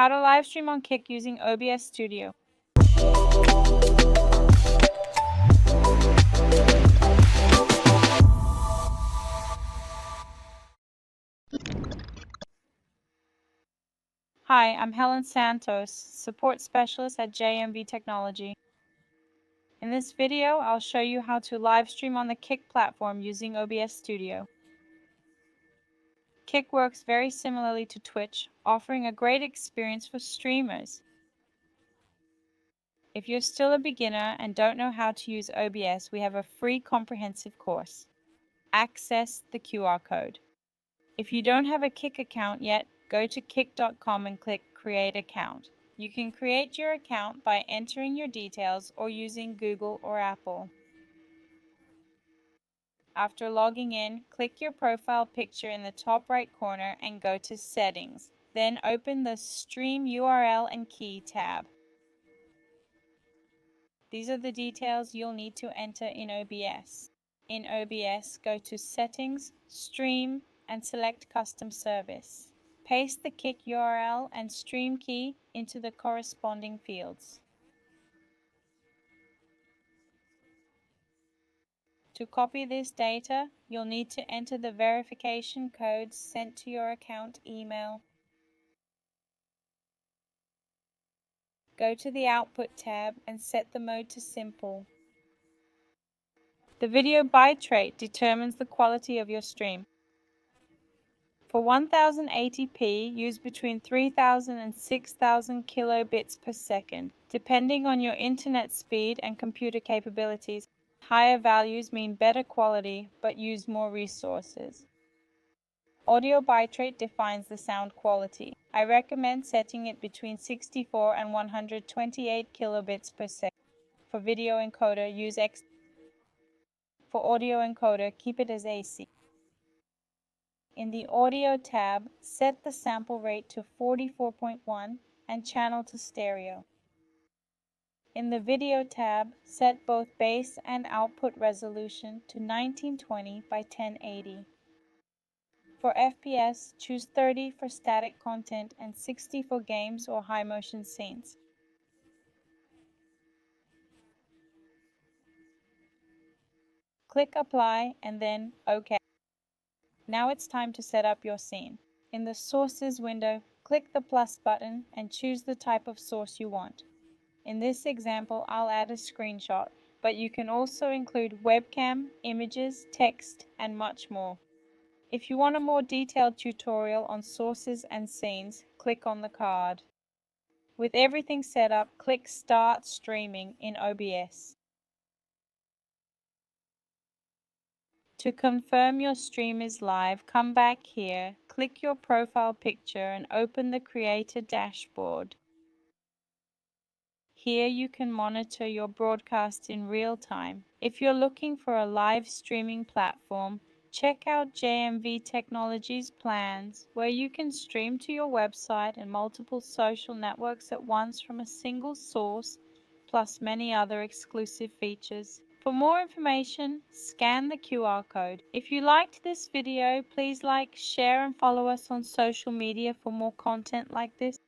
How to live stream on Kick using OBS Studio. Hi, I'm Helen Santos, Support Specialist at JMV Technology. In this video, I'll show you how to live stream on the Kick platform using OBS Studio. Kick works very similarly to Twitch, offering a great experience for streamers. If you're still a beginner and don't know how to use OBS, we have a free comprehensive course. Access the QR code. If you don't have a Kick account yet, go to kick.com and click Create Account. You can create your account by entering your details or using Google or Apple. After logging in, click your profile picture in the top right corner and go to Settings. Then open the Stream URL and Key tab. These are the details you'll need to enter in OBS. In OBS, go to Settings, Stream, and select Custom Service. Paste the Kick URL and stream key into the corresponding fields. To copy this data, you'll need to enter the verification codes sent to your account email. Go to the Output tab and set the mode to Simple. The video bitrate determines the quality of your stream. For 1080p, use between 3000 and 6000 kilobits per second, depending on your internet speed and computer capabilities. Higher values mean better quality, but use more resources. Audio bitrate defines the sound quality. I recommend setting it between 64 and 128 kilobits per second. For video encoder, use X. For audio encoder, keep it as AC. In the Audio tab, set the sample rate to 44.1 and channel to stereo. In the Video tab, set both base and output resolution to 1920 by 1080. For FPS, choose 30 for static content and 60 for games or high motion scenes. Click Apply and then OK. Now it's time to set up your scene. In the Sources window, click the plus button and choose the type of source you want. In this example, I'll add a screenshot, but you can also include webcam, images, text, and much more. If you want a more detailed tutorial on sources and scenes, click on the card. With everything set up, click Start Streaming in OBS. To confirm your stream is live, come back here, click your profile picture and open the Creator dashboard. Here you can monitor your broadcast in real time. If you're looking for a live streaming platform, check out JMV Technology's plans, where you can stream to your website and multiple social networks at once from a single source, plus many other exclusive features. For more information, scan the QR code. If you liked this video, please like, share, and follow us on social media for more content like this.